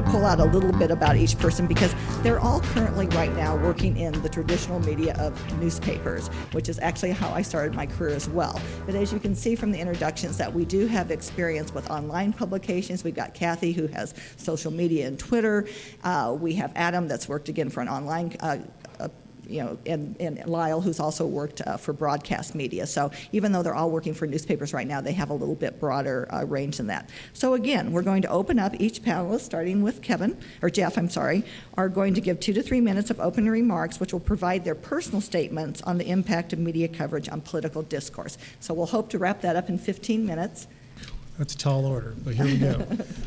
pull out a little bit about each person because they're all currently right now working in the traditional media of newspapers, which is actually how I started my career as well. But as you can see from the introductions that we do have experience with online publications. We've got Kathie, who has social media and Twitter. We have Adam, that's worked again for an online and Lyle, who's also worked for broadcast media. So even though they're all working for newspapers right now, they have a little bit broader range than that. So again, we're going to open up each panelist, starting with Jeff, are going to give 2 to 3 minutes of opening remarks, which will provide their personal statements on the impact of media coverage on political discourse. So we'll hope to wrap that up in 15 minutes. That's a tall order, but here we go.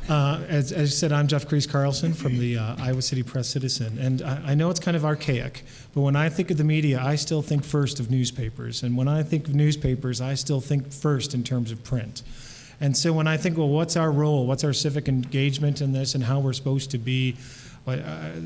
As you said, I'm Jeff Charis Carlson from the Iowa City Press-Citizen, and I know it's kind of archaic, but when I think of the media, I still think first of newspapers, and when I think of newspapers, I still think first in terms of print. And so when I think, well, what's our role, what's our civic engagement in this, and how we're supposed to be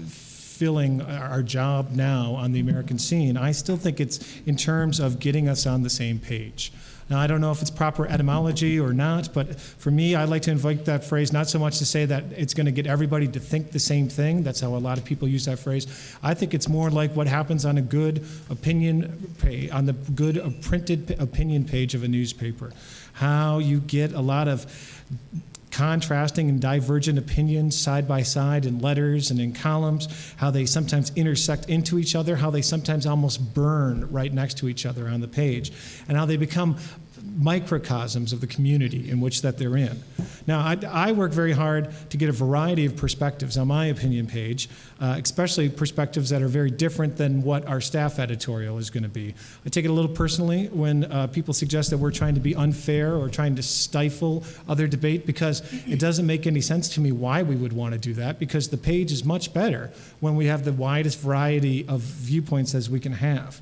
filling our job now on the American scene, I still think it's in terms of getting us on the same page. Now, I don't know if it's proper etymology or not, but for me, I like to invite that phrase not so much to say that it's going to get everybody to think the same thing. That's how a lot of people use that phrase. I think it's more like what happens on a good opinion page, on the good printed opinion page of a newspaper. How you get a lot of contrasting and divergent opinions side by side in letters and in columns, how they sometimes intersect into each other, how they sometimes almost burn right next to each other on the page, and how they become microcosms of the community in which that they're in. Now, I work very hard to get a variety of perspectives on my opinion page, especially perspectives that are very different than what our staff editorial is going to be. I take it a little personally when people suggest that we're trying to be unfair or trying to stifle other debate, because it doesn't make any sense to me why we would want to do that, because the page is much better when we have the widest variety of viewpoints as we can have.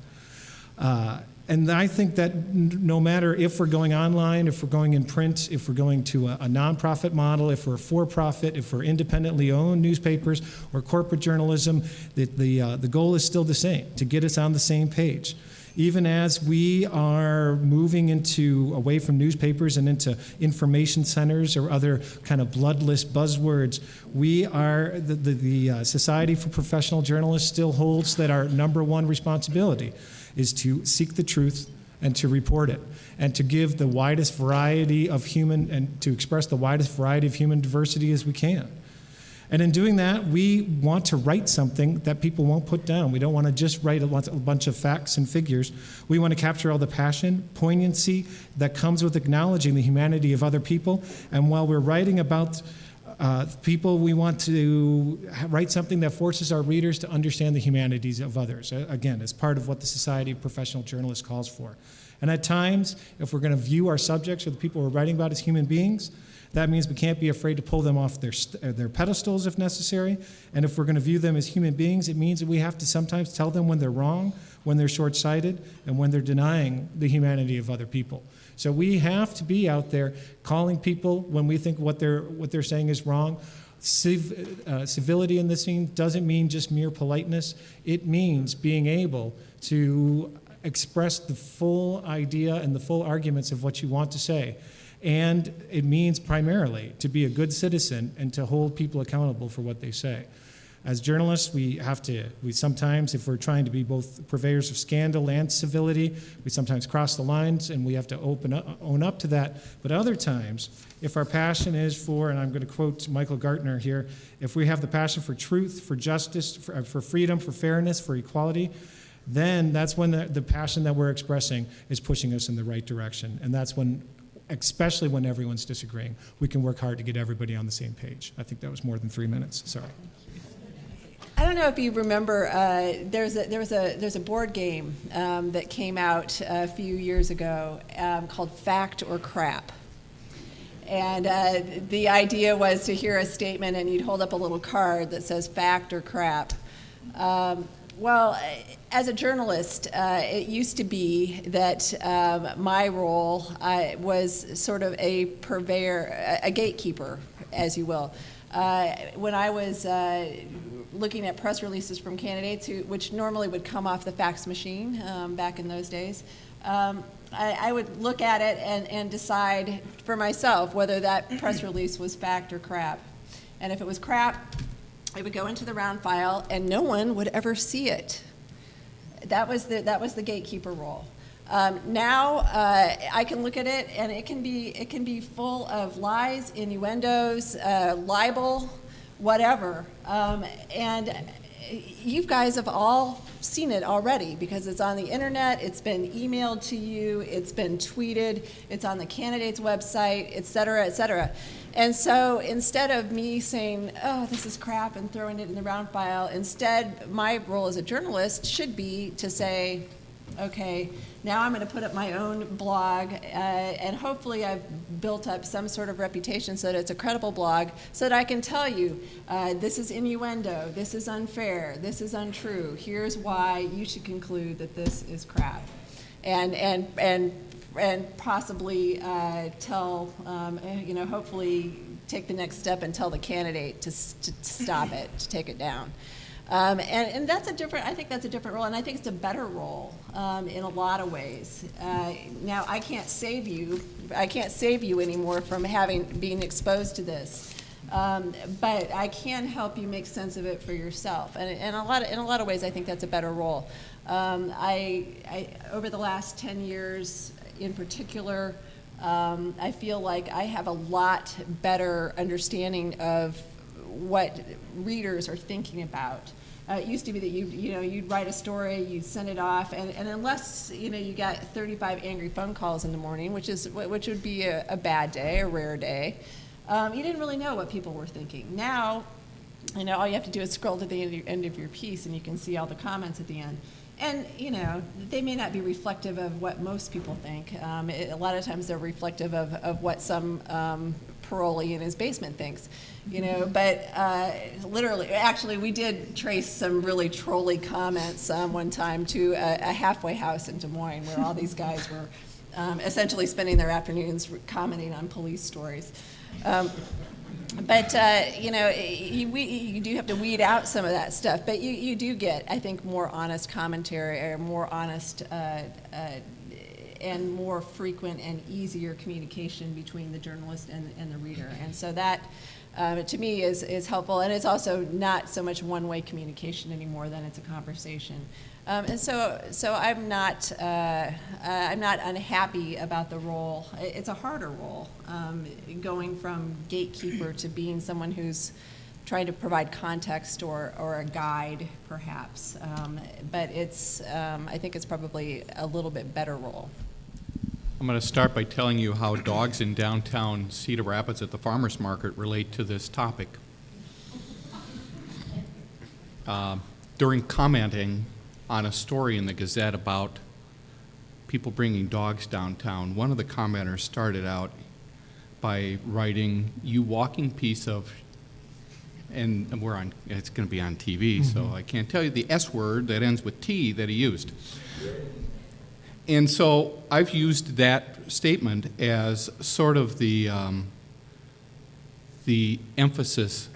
And I think that no matter if we're going online, if we're going in print, if we're going to a nonprofit model, if we're for-profit, if we're independently owned newspapers or corporate journalism, the goal is still the same, to get us on the same page. Even as we are moving away from newspapers and into information centers or other kind of bloodless buzzwords, the Society for Professional Journalists still holds that our number one responsibility is to seek the truth and to report it, and to give the widest variety of and to express the widest variety of human diversity as we can. And in doing that, we want to write something that people won't put down. We don't want to just write a bunch of facts and figures. We want to capture all the passion, poignancy that comes with acknowledging the humanity of other people. And while we're writing about people, we want to write something that forces our readers to understand the humanities of others, again, as part of what the Society of Professional Journalists calls for. And at times, if we're going to view our subjects or the people we're writing about as human beings, that means we can't be afraid to pull them off their pedestals if necessary. And if we're going to view them as human beings, it means that we have to sometimes tell them when they're wrong, when they're short-sighted, and when they're denying the humanity of other people. So we have to be out there calling people when we think what they're saying is wrong. Civility in this scene doesn't mean just mere politeness. It means being able to express the full idea and the full arguments of what you want to say. And it means primarily to be a good citizen and to hold people accountable for what they say. As journalists, we sometimes, if we're trying to be both purveyors of scandal and civility, we sometimes cross the lines and we have to own up to that. But other times, if our passion is for, and I'm going to quote Michael Gartner here, if we have the passion for truth, for justice, for freedom, for fairness, for equality, then that's when the passion that we're expressing is pushing us in the right direction. And that's when, especially when everyone's disagreeing, we can work hard to get everybody on the same page. I think that was more than 3 minutes. Sorry. I don't know if you remember, there's a board game that came out a few years ago called Fact or Crap. And the idea was to hear a statement and you'd hold up a little card that says fact or crap. Well, as a journalist, it used to be that my role was sort of a purveyor, a gatekeeper, as you will. When I was looking at press releases from candidates, which normally would come off the fax machine back in those days, I would look at it and decide for myself whether that press release was fact or crap. And if it was crap, it would go into the round file, and no one would ever see it. That was the gatekeeper role. Now I can look at it, and it can be full of lies, innuendos, libel, whatever. And you guys have all seen it already because it's on the internet, it's been emailed to you, it's been tweeted, it's on the candidate's website, et cetera, et cetera. And so instead of me saying, oh, this is crap and throwing it in the round file, instead my role as a journalist should be to say, okay, now I'm going to put up my own blog, and hopefully I've built up some sort of reputation so that it's a credible blog, so that I can tell you, this is innuendo, this is unfair, this is untrue, here's why you should conclude that this is crap. And possibly tell, hopefully take the next step and tell the candidate to stop it, to take it down. And that's I think that's a different role, and I think it's a better role in a lot of ways. Now, I can't save you anymore from being exposed to this, but I can help you make sense of it for yourself. And in a lot of ways, I think that's a better role. I over the last 10 years, in particular, I feel like I have a lot better understanding of what readers are thinking about. It used to be that you'd write a story, you'd send it off, and unless you got 35 angry phone calls in the morning, which would be a bad day, a rare day, you didn't really know what people were thinking. Now, all you have to do is scroll to the end of your piece, and you can see all the comments at the end. And, they may not be reflective of what most people think. A lot of times they're reflective of what some parolee in his basement thinks, but literally, actually, we did trace some really trolly comments one time to a halfway house in Des Moines where all these guys were essentially spending their afternoons commenting on police stories. But you do have to weed out some of that stuff. But you do get, I think, more honest commentary, or more honest and more frequent and easier communication between the journalist and the reader. And so that, to me, is helpful. And it's also not so much one-way communication anymore than it's a conversation. And so I'm not unhappy about the role. It's a harder role, going from gatekeeper to being someone who's trying to provide context or a guide, perhaps. But I think it's probably a little bit better role. I'm going to start by telling you how dogs in downtown Cedar Rapids at the farmers market relate to this topic. During commenting on a story in the Gazette about people bringing dogs downtown, one of the commenters started out by writing, "You walking piece of," and it's going to be on TV, so I can't tell you the S word that ends with T that he used. And so I've used that statement as sort of the emphasis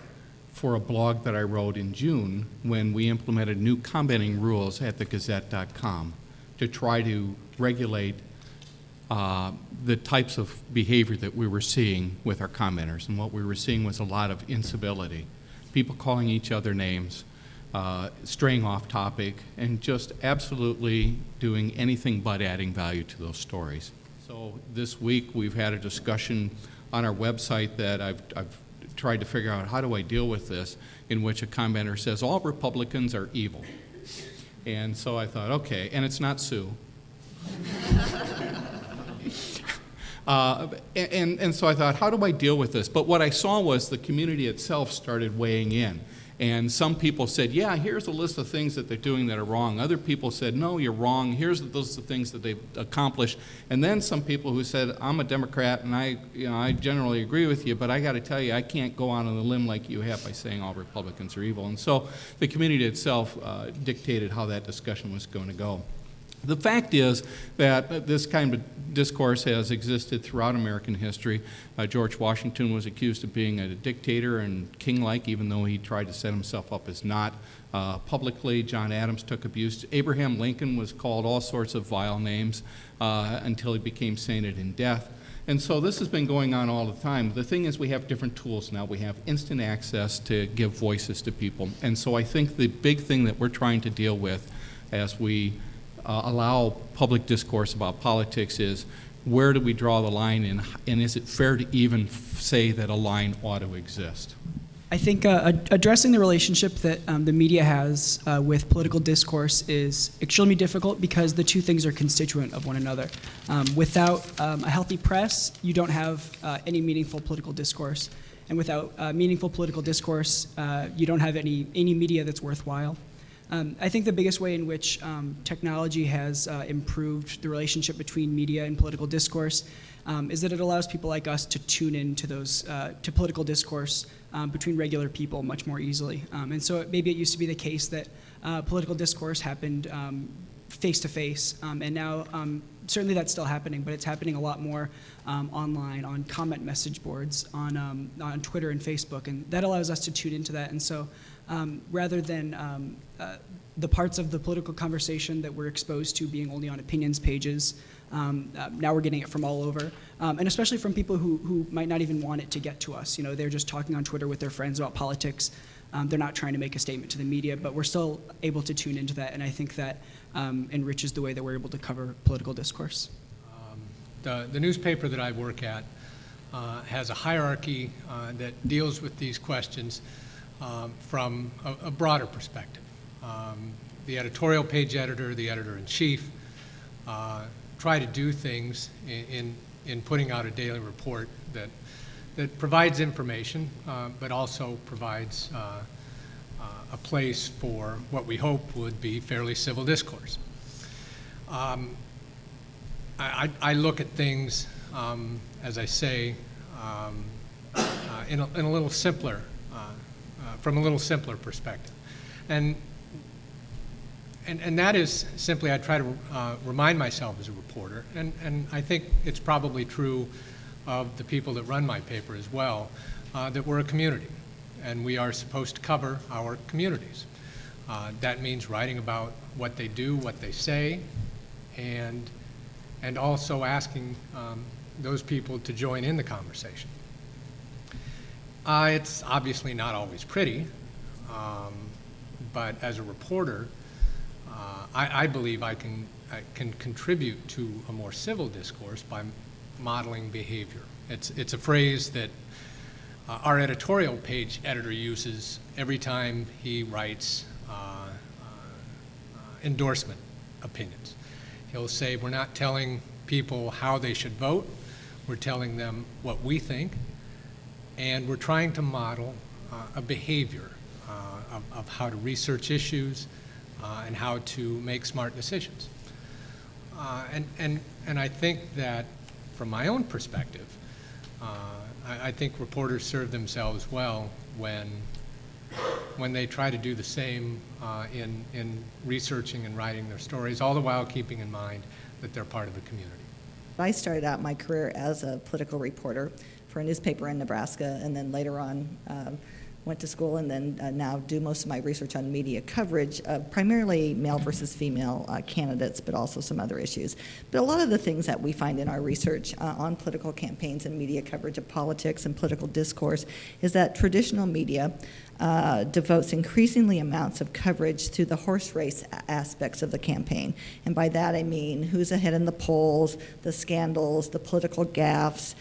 for a blog that I wrote in June when we implemented new commenting rules at thegazette.com to try to regulate the types of behavior that we were seeing with our commenters. And what we were seeing was a lot of incivility, people calling each other names, straying off topic, and just absolutely doing anything but adding value to those stories. So this week we've had a discussion on our website that I've tried to figure out, how do I deal with this, in which a commenter says all Republicans are evil. And so I thought, okay, and it's not Sue. And so I thought, how do I deal with this? But what I saw was the community itself started weighing in. And some people said, yeah, here's a list of things that they're doing that are wrong. Other people said, no, you're wrong. Those are the things that they've accomplished. And then some people who said, I'm a Democrat and I generally agree with you, but I got to tell you, I can't go out on a limb like you have by saying all Republicans are evil. And so the community itself dictated how that discussion was going to go. The fact is that this kind of discourse has existed throughout American history. George Washington was accused of being a dictator and king-like, even though he tried to set himself up as not. Publicly, John Adams took abuse. Abraham Lincoln was called all sorts of vile names until he became sainted in death. And so this has been going on all the time. The thing is, we have different tools now. We have instant access to give voices to people. And so I think the big thing that we're trying to deal with as we allow public discourse about politics is, where do we draw the line, and is it fair to even say that a line ought to exist? I think addressing the relationship that the media has with political discourse is extremely difficult because the two things are constituent of one another. Without a healthy press, you don't have any meaningful political discourse. And without meaningful political discourse, you don't have any media that's worthwhile. I think the biggest way in which technology has improved the relationship between media and political discourse is that it allows people like us to tune into those to political discourse between regular people much more easily. And so maybe it used to be the case that political discourse happened face to face, and now certainly that's still happening, but it's happening a lot more online, on comment message boards, on Twitter and Facebook, and that allows us to tune into that. And so rather than the parts of the political conversation that we're exposed to being only on opinions pages, now we're getting it from all over, and especially from people who might not even want it to get to us. You know, they're just talking on Twitter with their friends about politics. They're not trying to make a statement to the media, but we're still able to tune into that, and I think that enriches the way that we're able to cover political discourse. The newspaper that I work at has a hierarchy that deals with these questions from a broader perspective. The editorial page editor, the editor-in-chief, try to do things in putting out a daily report that provides information, but also provides a place for what we hope would be fairly civil discourse. I look at things, as I say, in a little simpler, from a little simpler perspective. And that is simply, I try to remind myself as a reporter, and I think it's probably true of the people that run my paper as well, that we're a community, and we are supposed to cover our communities. That means writing about what they do, what they say, and also asking those people to join in the conversation. It's obviously not always pretty, but as a reporter, I believe I can contribute to a more civil discourse by modeling behavior. It's a phrase that our editorial page editor uses every time he writes endorsement opinions. He'll say, we're not telling people how they should vote, we're telling them what we think, and we're trying to model a behavior of how to research issues and how to make smart decisions. And I think that from my own perspective, I think reporters serve themselves well when they try to do the same in researching and writing their stories, all the while keeping in mind that they're part of the community. I started out my career as a political reporter for a newspaper in Nebraska, and then later on went to school, and then now do most of my research on media coverage, primarily male versus female candidates, but also some other issues. But a lot of the things that we find in our research on political campaigns and media coverage of politics and political discourse is that traditional media devotes increasingly amounts of coverage to the horse race aspects of the campaign. And by that I mean who's ahead in the polls, the scandals, the political gaffes,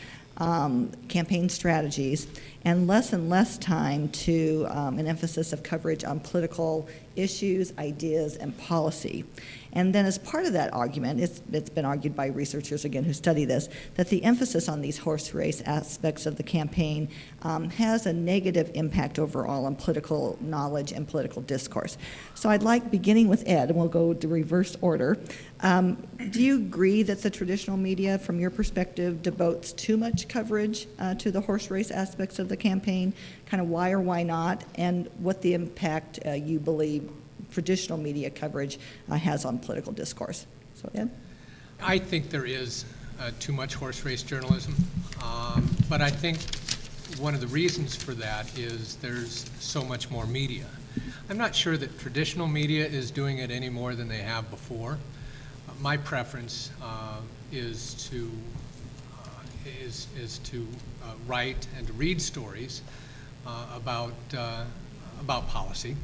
campaign strategies, and less time to an emphasis of coverage on political issues, ideas, and policy. And then as part of that argument, it's been argued by researchers, again, who study this, that the emphasis on these horse race aspects of the campaign has a negative impact overall on political knowledge and political discourse. So I'd like, beginning with Ed, and we'll go to reverse order, do you agree that the traditional media, from your perspective, devotes too much coverage to the horse race aspects of the campaign? Kind of why or why not, and what the impact you believe traditional media coverage has on political discourse? So, Ed? I think there is too much horse race journalism, but I think one of the reasons for that is there's so much more media. I'm not sure that traditional media is doing it any more than they have before. My preference is is to write and to read stories about policy.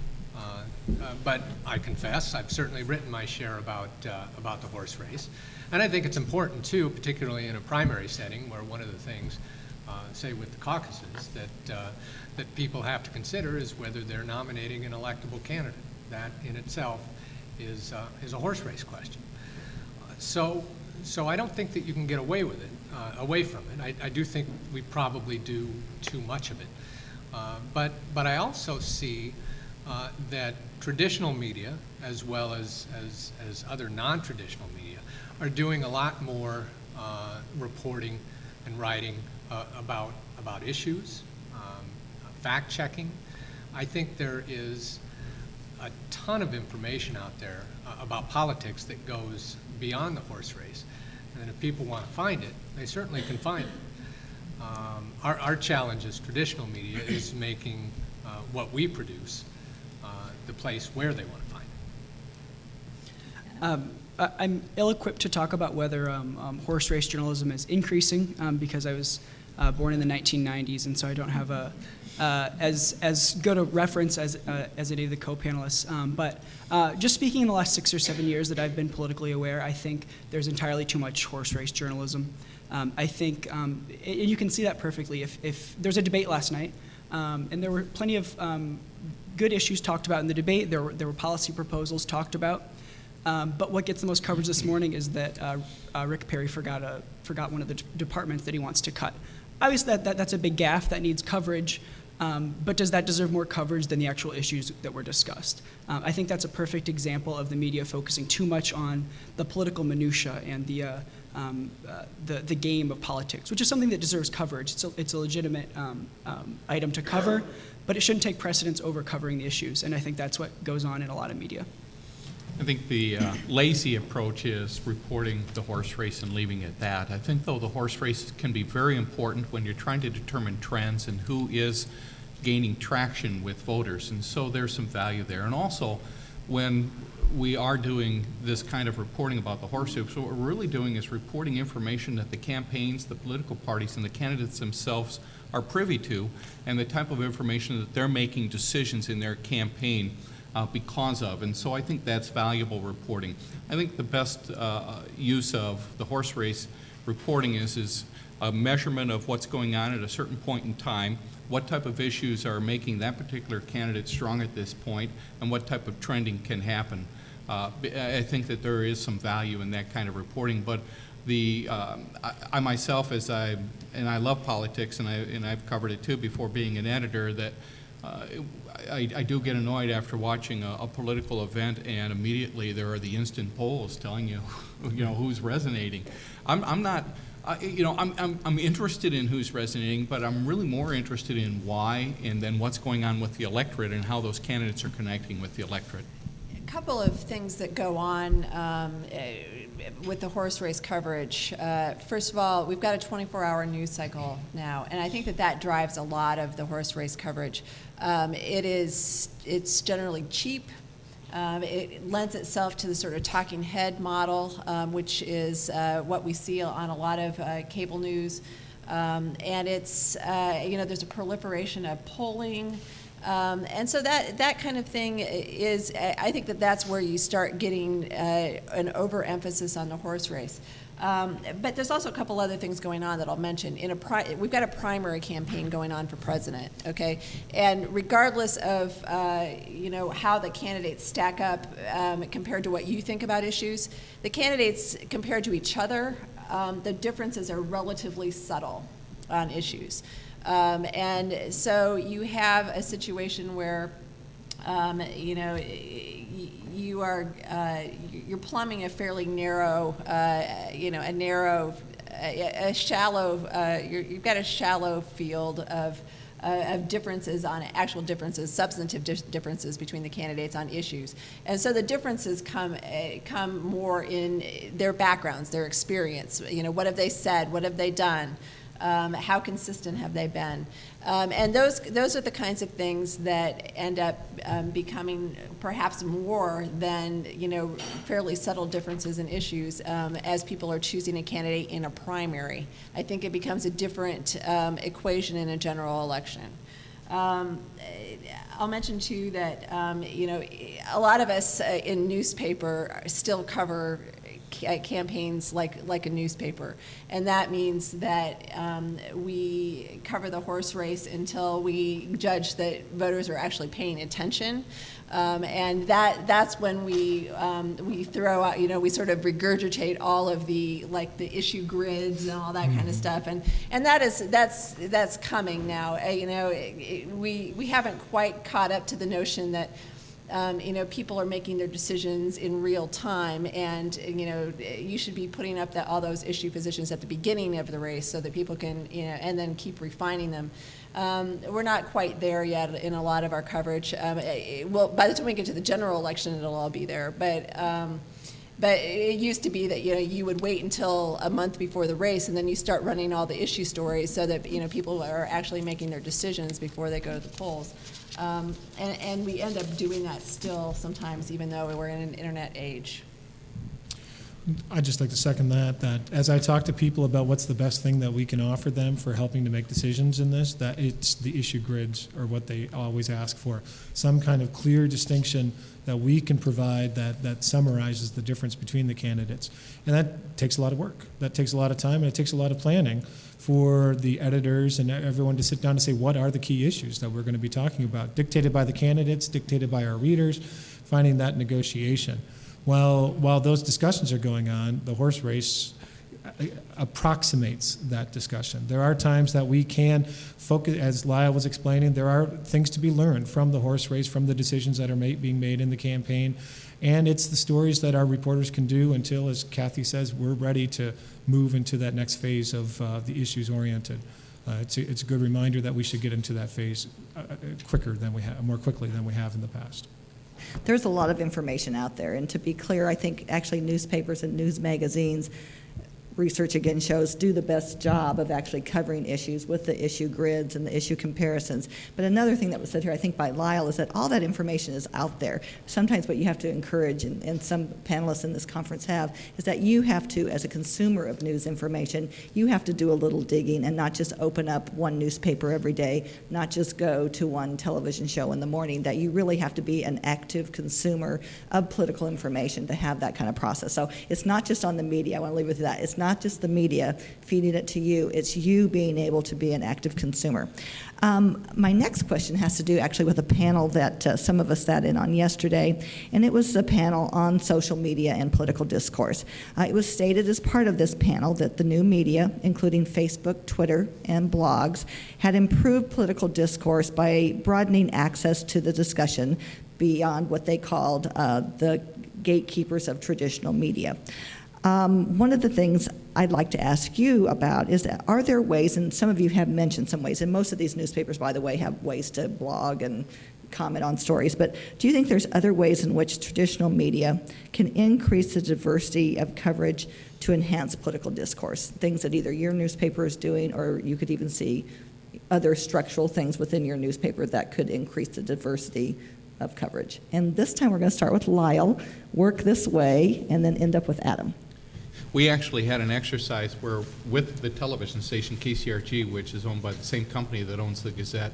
But I confess, I've certainly written my share about the horse race. And I think it's important, too, particularly in a primary setting, where one of the things, say with the caucuses, that people have to consider is whether they're nominating an electable candidate. That in itself is a horse race question. So I don't think that you can get away with it, away from it. I do think we probably do too much of it. But I also see that traditional media, as well as other non-traditional media, are doing a lot more reporting and writing about issues, fact-checking. I think there is a ton of information out there about politics that goes beyond the horse race. And if people want to find it, they certainly can find it. Our challenge as traditional media is making what we produce the place where they want to find it. I'm ill-equipped to talk about whether horse race journalism is increasing because I was born in the 1990s, and so I don't have as good a reference as any of the co-panelists. But just speaking in the last 6 or 7 years that I've been politically aware, I think there's entirely too much horse race journalism. I think, and you can see that perfectly. If there's a debate last night, and there were plenty of good issues talked about in the debate. There were policy proposals talked about. But what gets the most coverage this morning is that Rick Perry forgot one of the departments that he wants to cut. Obviously, that's a big gaffe that needs coverage, but does that deserve more coverage than the actual issues that were discussed? I think that's a perfect example of the media focusing too much on the political minutia and the game of politics, which is something that deserves coverage. It's a legitimate item to cover, but it shouldn't take precedence over covering the issues, and I think that's what goes on in a lot of media. I think the lazy approach is reporting the horse race and leaving it at that. I think, though, the horse race can be very important when you're trying to determine trends and who is gaining traction with voters, and so there's some value there. And also, when we are doing this kind of reporting about the horse race, what we're really doing is reporting information that the campaigns, the political parties, and the candidates themselves are privy to, and the type of information that they're making decisions in their campaign because of. And so I think that's valuable reporting. I think the best use of the horse race reporting is a measurement of what's going on at a certain point in time, what type of issues are making that particular candidate strong at this point, and what type of trending can happen. I think that there is some value in that kind of reporting, but I myself, and I love politics, and I've covered it too before being an editor, that I do get annoyed after watching a political event, and immediately there are the instant polls telling you, who's resonating. I'm not, I'm interested in who's resonating, but I'm really more interested in why, and then what's going on with the electorate and how those candidates are connecting with the electorate. A couple of things that go on with the horse race coverage. First of all, we've got a 24-hour news cycle now, and I think that drives a lot of the horse race coverage. It's generally cheap. It lends itself to the sort of talking head model, which is what we see on a lot of cable news. And it's, there's a proliferation of polling. And so that kind of thing is, I think that's where you start getting an overemphasis on the horse race. But there's also a couple other things going on that I'll mention. We've got a primary campaign going on for president, okay? And regardless of, how the candidates stack up compared to what you think about issues, the candidates compared to each other, the differences are relatively subtle on issues. And so you have a situation where, you're plumbing a fairly narrow, you've got a shallow field of differences on actual differences, substantive differences between the candidates on issues. And so the differences come more in their backgrounds, their experience. What have they said? What have they done? How consistent have they been? And those are the kinds of things that end up becoming perhaps more than, fairly subtle differences in issues as people are choosing a candidate in a primary. I think it becomes a different equation in a general election. I'll mention too that a lot of us in newspaper still cover campaigns like a newspaper, and that means that we cover the horse race until we judge that voters are actually paying attention, and that's when we throw out, we sort of regurgitate all of the issue grids and all that kind of stuff, and that's coming now. We haven't quite caught up to the notion that people are making their decisions in real time, and you should be putting up all those issue positions at the beginning of the race so that people can, and then keep refining them. We're not quite there yet in a lot of our coverage. Well, by the time we get to the general election, it'll all be there. But it used to be that you would wait until a month before the race, and then you start running all the issue stories so that people are actually making their decisions before they go to the polls. And we end up doing that still sometimes, even though we're in an internet age. I'd just like to second that as I talk to people about what's the best thing that we can offer them for helping to make decisions in this, that it's the issue grids are what they always ask for. Some kind of clear distinction that we can provide that summarizes the difference between the candidates. And that takes a lot of work. That takes a lot of time, and it takes a lot of planning for the editors and everyone to sit down and say, what are the key issues that we're going to be talking about? Dictated by the candidates, dictated by our readers, finding that negotiation. While those discussions are going on, the horse race approximates that discussion. There are times that we can focus, as Lyle was explaining, there are things to be learned from the horse race, from the decisions that are being made in the campaign, and it's the stories that our reporters can do until, as Kathie says, we're ready to move into that next phase of the issues-oriented. It's a good reminder that we should get into that phase more quickly than we have in the past. There's a lot of information out there, and to be clear, I think actually newspapers and news magazines, research again shows, do the best job of actually covering issues with the issue grids and the issue comparisons. But another thing that was said here, I think by Lyle, is that all that information is out there. Sometimes what you have to encourage, and some panelists in this conference have, is that you have to, as a consumer of news information, you have to do a little digging and not just open up one newspaper every day, not just go to one television show in the morning, that you really have to be an active consumer of political information to have that kind of process. So it's not just on the media. I want to leave with that. It's not just the media feeding it to you, it's you being able to be an active consumer. My next question has to do actually with a panel that some of us sat in on yesterday, and it was a panel on social media and political discourse. It was stated as part of this panel that the new media, including Facebook, Twitter, and blogs, had improved political discourse by broadening access to the discussion beyond what they called the gatekeepers of traditional media. One of the things I'd like to ask you about is that are there ways, and some of you have mentioned some ways, and most of these newspapers, by the way, have ways to blog and comment on stories, but do you think there's other ways in which traditional media can increase the diversity of coverage to enhance political discourse? Things that either your newspaper is doing, or you could even see other structural things within your newspaper that could increase the diversity of coverage. And this time we're going to start with Lyle, work this way, and then end up with Adam. We actually had an exercise where, with the television station KCRG, which is owned by the same company that owns the Gazette,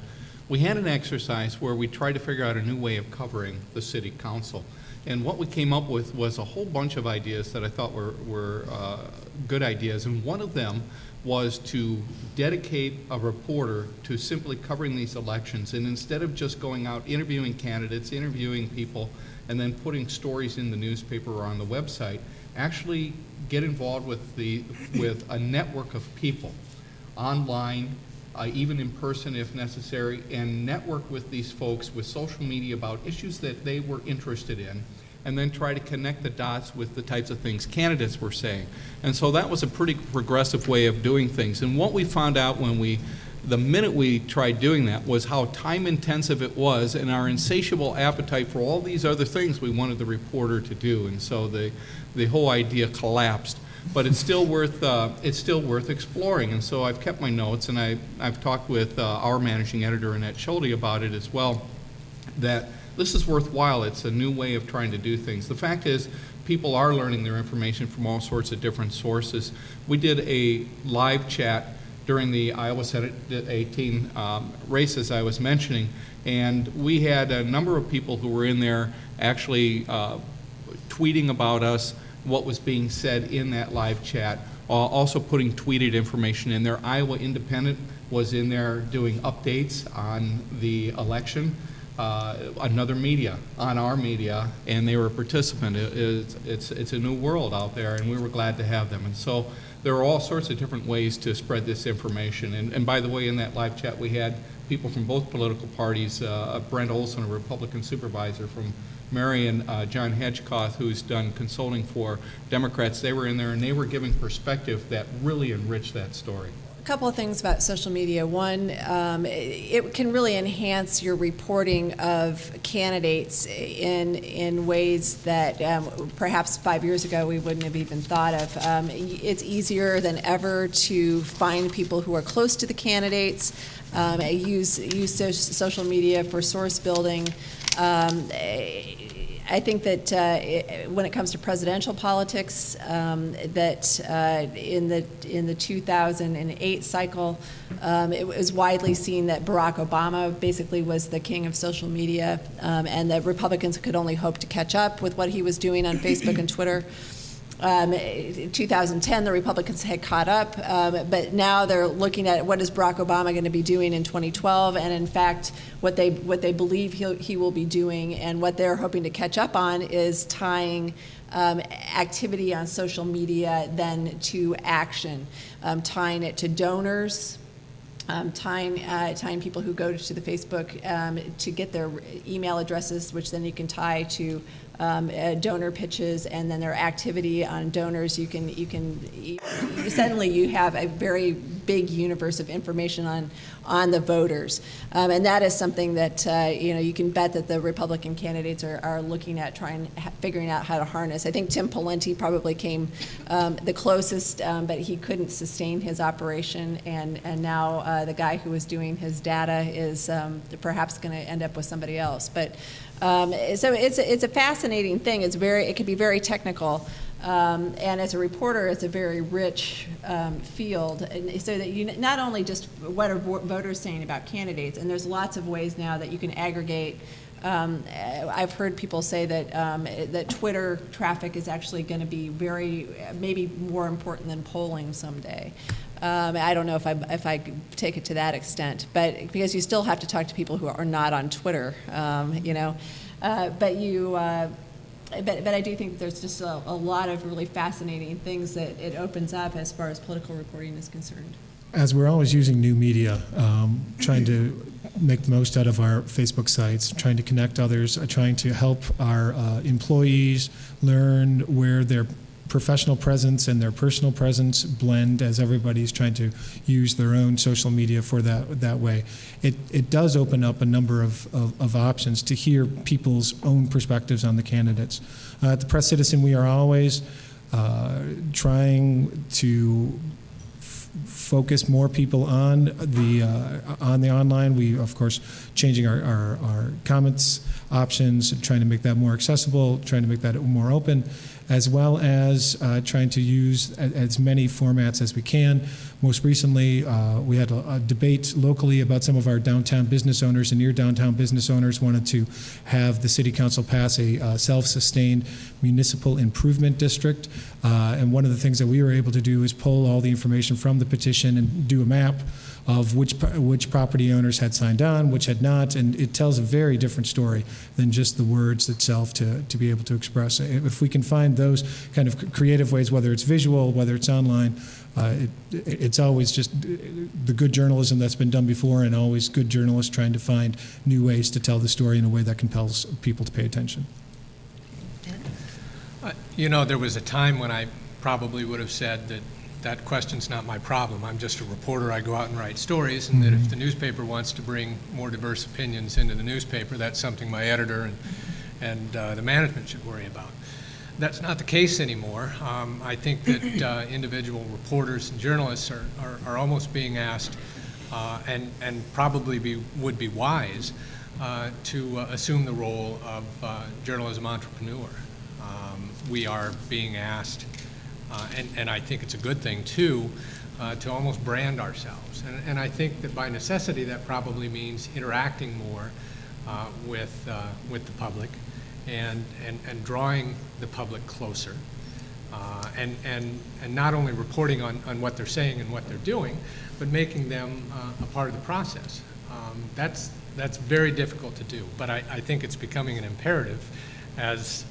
we had an exercise where we tried to figure out a new way of covering the city council. And what we came up with was a whole bunch of ideas that I thought were good ideas. And one of them was to dedicate a reporter to simply covering these elections. And instead of just going out interviewing candidates, interviewing people, and then putting stories in the newspaper or on the website, actually get involved with a network of people, online, even in person if necessary, and network with these folks with social media about issues that they were interested in, and then try to connect the dots with the types of things candidates were saying. And so that was a pretty progressive way of doing things. And what we found out the minute we tried doing that was how time intensive it was, and our insatiable appetite for all these other things we wanted the reporter to do. And so the whole idea collapsed. But it's still worth exploring. And so I've kept my notes, and I've talked with our managing editor, Annette Schulte, about it as well, that this is worthwhile. It's a new way of trying to do things. The fact is, people are learning their information from all sorts of different sources. We did a live chat during the Iowa Senate 18 races I was mentioning, and we had a number of people who were in there actually tweeting about us, what was being said in that live chat, also putting tweeted information in there. Iowa Independent was in there doing updates on the election. Another media, on our media, and they were a participant. It's a new world out there, and we were glad to have them. And so there are all sorts of different ways to spread this information. And by the way, in that live chat, we had people from both political parties, Brent Olson, a Republican supervisor from Marion, John Hedgecoth, who's done consulting for Democrats. They were in there, and they were giving perspective that really enriched that story. A couple of things about social media. One, it can really enhance your reporting of candidates in ways that perhaps 5 years ago we wouldn't have even thought of. It's easier than ever to find people who are close to the candidates, use social media for source building. I think that when it comes to presidential politics, that in the 2008 cycle, it was widely seen that Barack Obama basically was the king of social media, and that Republicans could only hope to catch up with what he was doing on Facebook and Twitter. In 2010, the Republicans had caught up, but now they're looking at what is Barack Obama going to be doing in 2012, and in fact, what they believe he will be doing, and what they're hoping to catch up on is tying activity on social media then to action, tying it to donors. Tying people who go to the Facebook to get their email addresses, which then you can tie to donor pitches, and then their activity on donors. Suddenly you have a very big universe of information on the voters, and that is something that you can bet that the Republican candidates are looking at, figuring out how to harness. I think Tim Pawlenty probably came the closest, but he couldn't sustain his operation, and now the guy who was doing his data is perhaps going to end up with somebody else. But so it's a fascinating thing. It can be very technical, and as a reporter, it's a very rich field. And so that you not only just what are voters saying about candidates, and there's lots of ways now that you can aggregate. I've heard people say that Twitter traffic is actually going to be maybe more important than polling someday. I don't know if I could take it to that extent, but because you still have to talk to people who are not on Twitter, but I do think there's just a lot of really fascinating things that it opens up as far as political reporting is concerned. As we're always using new media, trying to make the most out of our Facebook sites, trying to connect others, trying to help our employees learn where their professional presence and their personal presence blend as everybody's trying to use their own social media for that way. It does open up a number of options to hear people's own perspectives on the candidates. At the Press Citizen, we are always trying to focus more people on the online. We, of course, changing our comments options, trying to make that more accessible, trying to make that more open, as well as trying to use as many formats as we can. Most recently, we had a debate locally about some of our downtown business owners, and near downtown business owners wanted to have the City Council pass a self-sustained municipal improvement district. And one of the things that we were able to do is pull all the information from the petition and do a map of which property owners had signed on, which had not, and it tells a very different story than just the words itself to be able to express. If we can find those kind of creative ways, whether it's visual, whether it's online, it's always just the good journalism that's been done before, and always good journalists trying to find new ways to tell the story in a way that compels people to pay attention. There was a time when I probably would have said that question's not my problem. I'm just a reporter. I go out and write stories, and that if the newspaper wants to bring more diverse opinions into the newspaper, that's something my editor and the management should worry about. That's not the case anymore. I think that individual reporters and journalists are almost being asked, and probably would be wise, to assume the role of journalism entrepreneur. We are being asked, and I think it's a good thing too, to almost brand ourselves. And I think that by necessity that probably means interacting more with the public and drawing the public closer. And not only reporting on what they're saying and what they're doing, but making them a part of the process. That's very difficult to do, but I think it's becoming an imperative as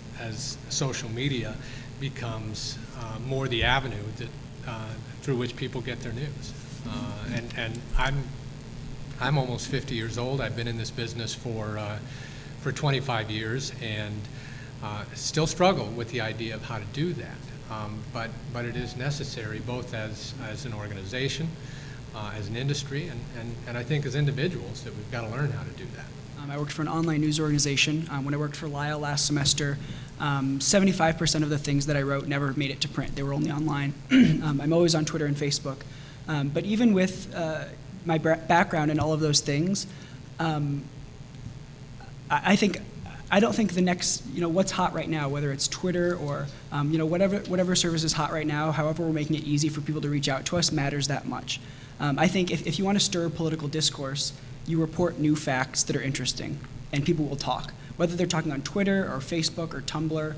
social media becomes more the avenue that through which people get their news. And I'm almost 50 years old. I've been in this business for 25 years and still struggle with the idea of how to do that. But it is necessary both as an organization, as an industry, and I think as individuals that we've got to learn how to do that. I worked for an online news organization. When I worked for Lyle last semester, 75% of the things that I wrote never made it to print. They were only online. I'm always on Twitter and Facebook. But even with my background in all of those things, I don't think the next, what's hot right now, whether it's Twitter or, whatever service is hot right now, however we're making it easy for people to reach out to us, matters that much. I think if you want to stir political discourse, you report new facts that are interesting, and people will talk. Whether they're talking on Twitter or Facebook or Tumblr,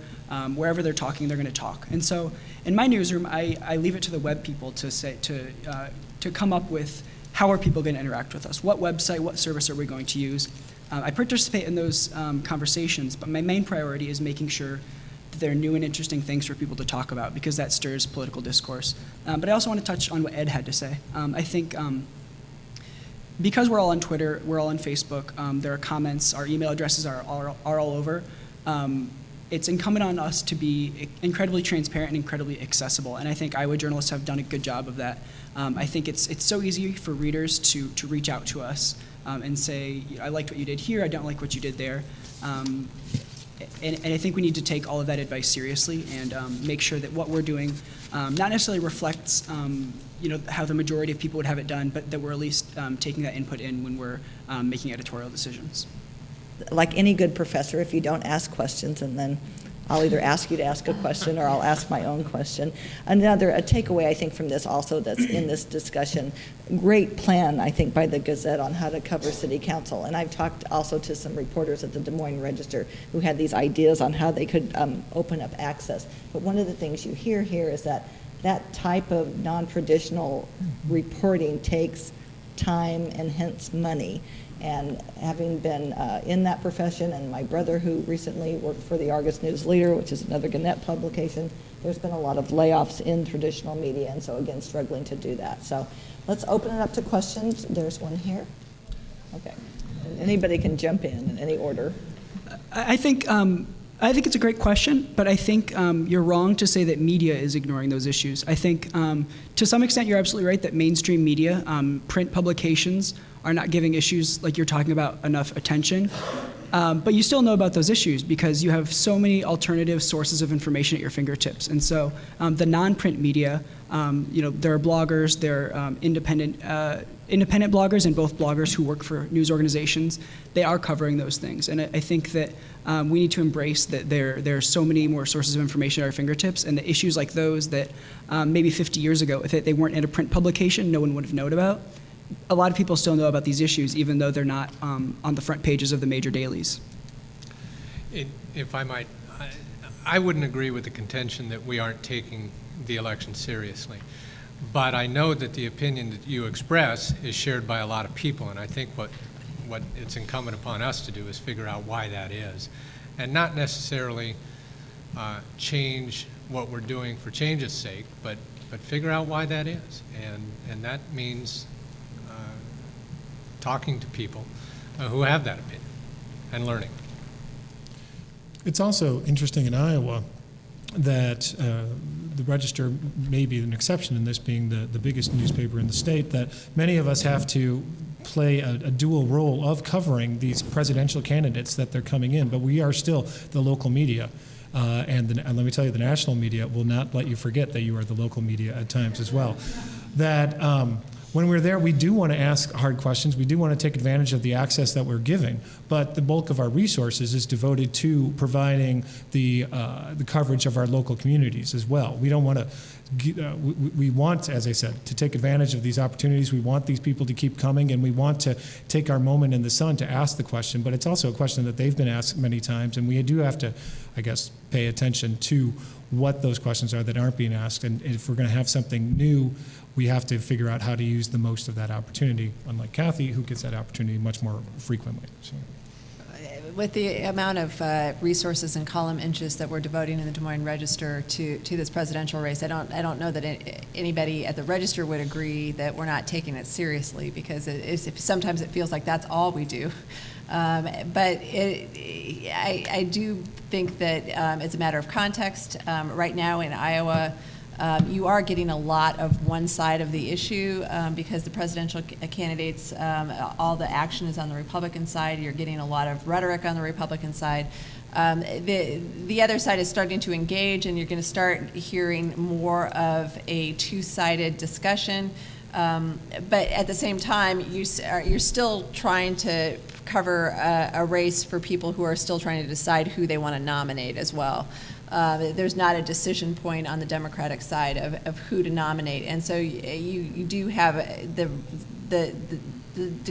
wherever they're talking, they're going to talk. And so, in my newsroom, I leave it to the web people to come up with how are people going to interact with us, what website, what service are we going to use. I participate in those conversations, but my main priority is making sure that there are new and interesting things for people to talk about, because that stirs political discourse. But I also want to touch on what Ed had to say. I think because we're all on Twitter, we're all on Facebook, there are comments, our email addresses are all over. It's incumbent on us to be incredibly transparent and incredibly accessible, and I think Iowa journalists have done a good job of that. I think it's so easy for readers to reach out to us and say, I liked what you did here, I don't like what you did there. And I think we need to take all of that advice seriously and make sure that what we're doing not necessarily reflects how the majority of people would have it done, but that we're at least taking that input in when we're making editorial decisions. Like any good professor, if you don't ask questions, and then I'll either ask you to ask a question or I'll ask my own question. A takeaway I think from this also that's in this discussion, great plan I think by the Gazette on how to cover city council. And I've talked also to some reporters at the Des Moines Register who had these ideas on how they could open up access. But one of the things you hear here is that type of non-traditional reporting takes time and hence money. And having been in that profession, and my brother who recently worked for the Argus News Leader, which is another Gannett publication, there's been a lot of layoffs in traditional media, and so again, struggling to do that. So let's open it up to questions. There's one here. Okay. And anybody can jump in any order. I think it's a great question, but I think you're wrong to say that media is ignoring those issues. I think to some extent you're absolutely right that mainstream media, print publications, are not giving issues like you're talking about enough attention. But you still know about those issues because you have so many alternative sources of information at your fingertips. And so the non-print media, there are bloggers, there are independent bloggers and both bloggers who work for news organizations. They are covering those things. And I think that we need to embrace that there are so many more sources of information at our fingertips, and the issues like those that maybe 50 years ago, if they weren't in a print publication, no one would have known about. A lot of people still know about these issues, even though they're not on the front pages of the major dailies. If I might, I wouldn't agree with the contention that we aren't taking the election seriously. But I know that the opinion that you express is shared by a lot of people, and I think what it's incumbent upon us to do is figure out why that is, and not necessarily change what we're doing for change's sake, but figure out why that is, and that means talking to people who have that opinion and learning. It's also interesting in Iowa that the Register may be an exception in this being the biggest newspaper in the state, that many of us have to play a dual role of covering these presidential candidates that they're coming in, but we are still the local media. And let me tell you, the national media will not let you forget that you are the local media at times as well. That when we're there, we do want to ask hard questions. We do want to take advantage of the access that we're giving, but the bulk of our resources is devoted to providing the coverage of our local communities as well. We don't want to. We want, as I said, to take advantage of these opportunities. We want these people to keep coming, and we want to take our moment in the sun to ask the question. But it's also a question that they've been asked many times, and we do have to, I guess, pay attention to what those questions are that aren't being asked. And if we're going to have something new, we have to figure out how to use the most of that opportunity, unlike Kathie, who gets that opportunity much more frequently. So. With the amount of resources and column inches that we're devoting in the Des Moines Register to this presidential race, I don't know that anybody at the Register would agree that we're not taking it seriously, because sometimes it feels like that's all we do. But I do think that it's a matter of context. Right now in Iowa, you are getting a lot of one side of the issue because the presidential candidates, all the action is on the Republican side. You're getting a lot of rhetoric on the Republican side. The other side is starting to engage, and you're going to start hearing more of a two-sided discussion. But at the same time, you're still trying to cover a race for people who are still trying to decide who they want to nominate as well. There's not a decision point on the Democratic side of who to nominate, and so you do have the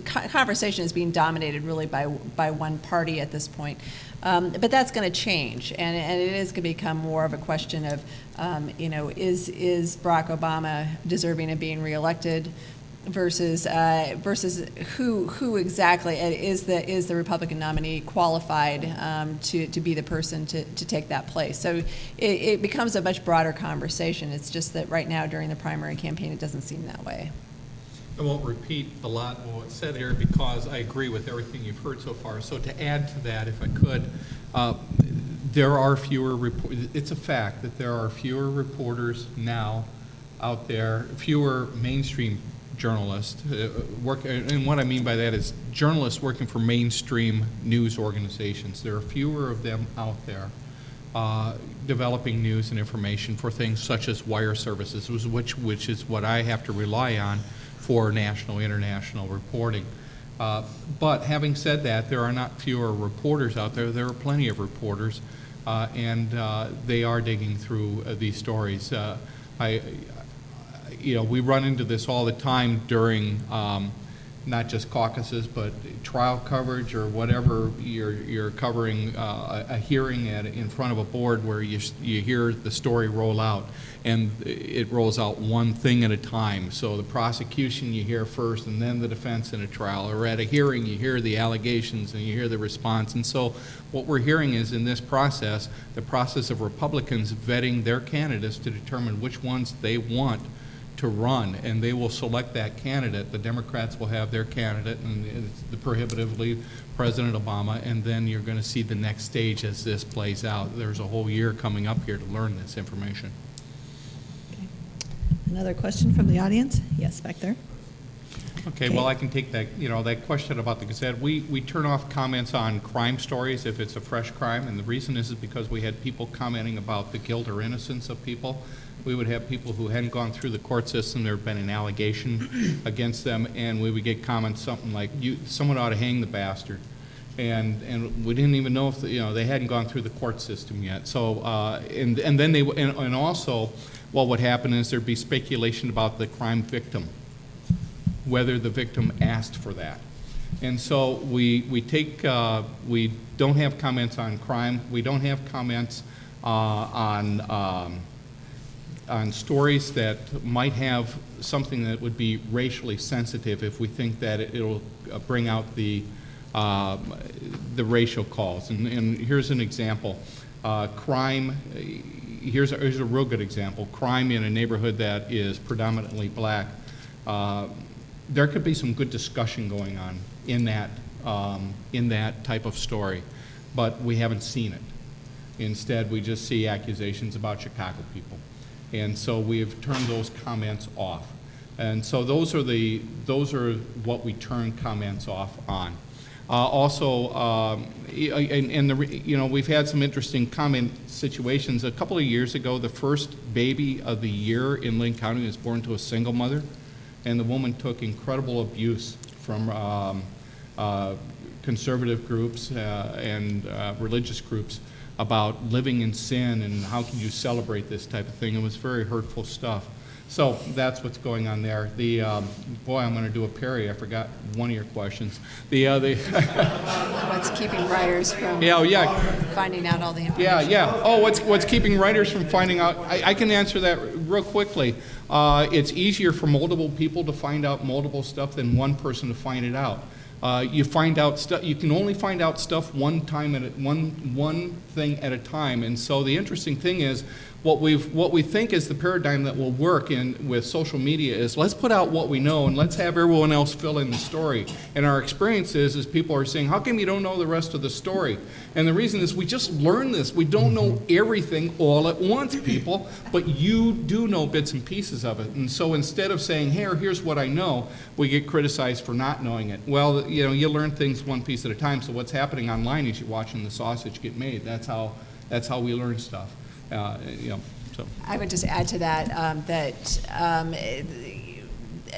conversation is being dominated really by one party at this point. But that's going to change, and it is going to become more of a question of, is Barack Obama deserving of being reelected versus who exactly is the Republican nominee qualified to be the person to take that place. So it becomes a much broader conversation. It's just that right now during the primary campaign, it doesn't seem that way. I won't repeat a lot of what's said here because I agree with everything you've heard so far. So to add to that, if I could, there are fewer it's a fact that there are fewer reporters now out there, fewer mainstream journalists and what I mean by that is journalists working for mainstream news organizations. There are fewer of them out there developing news and information for things such as wire services, which is what I have to rely on for national, international reporting. But having said that, there are not fewer reporters out there. There are plenty of reporters, and they are digging through these stories. We run into this all the time during not just caucuses, but trial coverage or whatever you're covering a hearing in front of a board where you hear the story roll out, and it rolls out one thing at a time. So the prosecution you hear first, and then the defense in a trial, or at a hearing you hear the allegations and you hear the response. And so what we're hearing is in this process, the process of Republicans vetting their candidates to determine which ones they want to run, and they will select that candidate. The Democrats will have their candidate, and it's the prohibitively President Obama, and then you're going to see the next stage as this plays out. There's a whole year coming up here to learn this information. Okay. Another question from the audience? Yes, back there. Okay, well, I can take that, that question about the Gazette. We turn off comments on crime stories if it's a fresh crime, and the reason is because we had people commenting about the guilt or innocence of people. We would have people who hadn't gone through the court system, there had been an allegation against them, and we would get comments something like, someone ought to hang the bastard. And we didn't even know if, they hadn't gone through the court system yet. So, and then and also, what would happen is there'd be speculation about the crime victim, whether the victim asked for that. And so we don't have comments on crime. We don't have comments on stories that might have something that would be racially sensitive if we think that it'll bring out the racial calls. And here's an example. Crime, here's a real good example. Crime in a neighborhood that is predominantly black. There could be some good discussion going on in that type of story, but we haven't seen it. Instead, we just see accusations about Chicago people. And so we have turned those comments off. And so those are what we turn comments off on. We've had some interesting comment situations. A couple of years ago, the first baby of the year in Linn County was born to a single mother, and the woman took incredible abuse from conservative groups and religious groups about living in sin and how can you celebrate this type of thing. It was very hurtful stuff. So that's what's going on there. Boy, I'm going to do a parry. I forgot one of your questions. What's keeping writers from finding out all the information? Oh, what's keeping writers from finding out? I can answer that real quickly. It's easier for multiple people to find out multiple stuff than one person to find it out. You find out stuff. You can only find out stuff one thing at a time. And so the interesting thing is, what we think is the paradigm that will work with social media is let's put out what we know and let's have everyone else fill in the story. And our experience is people are saying, how come you don't know the rest of the story? And the reason is we just learned this. We don't know everything all at once, people, but you do know bits and pieces of it. And so instead of saying, hey, here's what I know, we get criticized for not knowing it. Well, you learn things one piece at a time. So what's happening online is you're watching the sausage get made. That's how we learn stuff. So. I would just add to that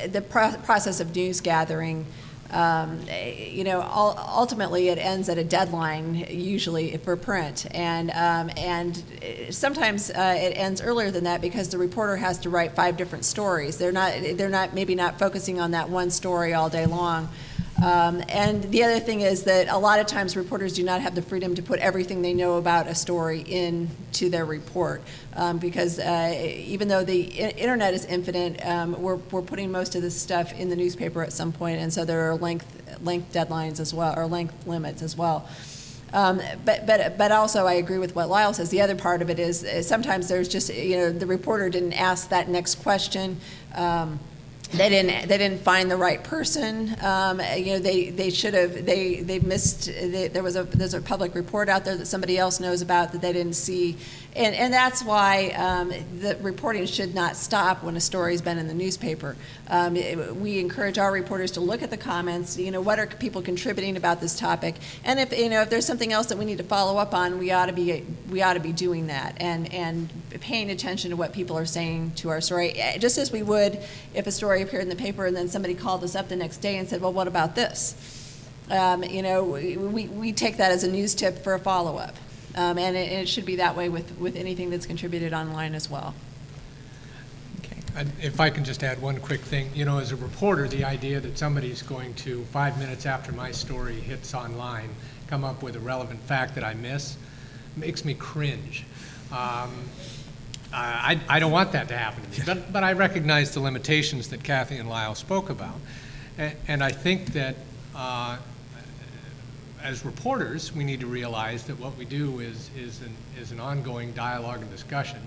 the process of news gathering, ultimately it ends at a deadline, usually for print, and sometimes it ends earlier than that because the reporter has to write 5 different stories. They're maybe not focusing on that one story all day long. And the other thing is that a lot of times reporters do not have the freedom to put everything they know about a story into their report because even though the internet is infinite, we're putting most of this stuff in the newspaper at some point, and so there are length deadlines as well, or length limits as well. But also I agree with what Lyle says. The other part of it is sometimes there's just, the reporter didn't ask that next question. They didn't find the right person. They should have. They missed. There's a public report out there that somebody else knows about that they didn't see, and that's why the reporting should not stop when a story's been in the newspaper. We encourage our reporters to look at the comments. What are people contributing about this topic, and if there's something else that we need to follow up on, we ought to be doing that and paying attention to what people are saying to our story, just as we would if a story appeared in the paper and then somebody called us up the next day and said, well, what about this? We take that as a news tip for a follow-up. And it should be that way with anything that's contributed online as well. Okay. If I can just add one quick thing. As a reporter, the idea that somebody's going to, 5 minutes after my story hits online, come up with a relevant fact that I miss makes me cringe. I don't want that to happen to me, but I recognize the limitations that Kathie and Lyle spoke about. And I think that as reporters, we need to realize that what we do is an ongoing dialogue and discussion.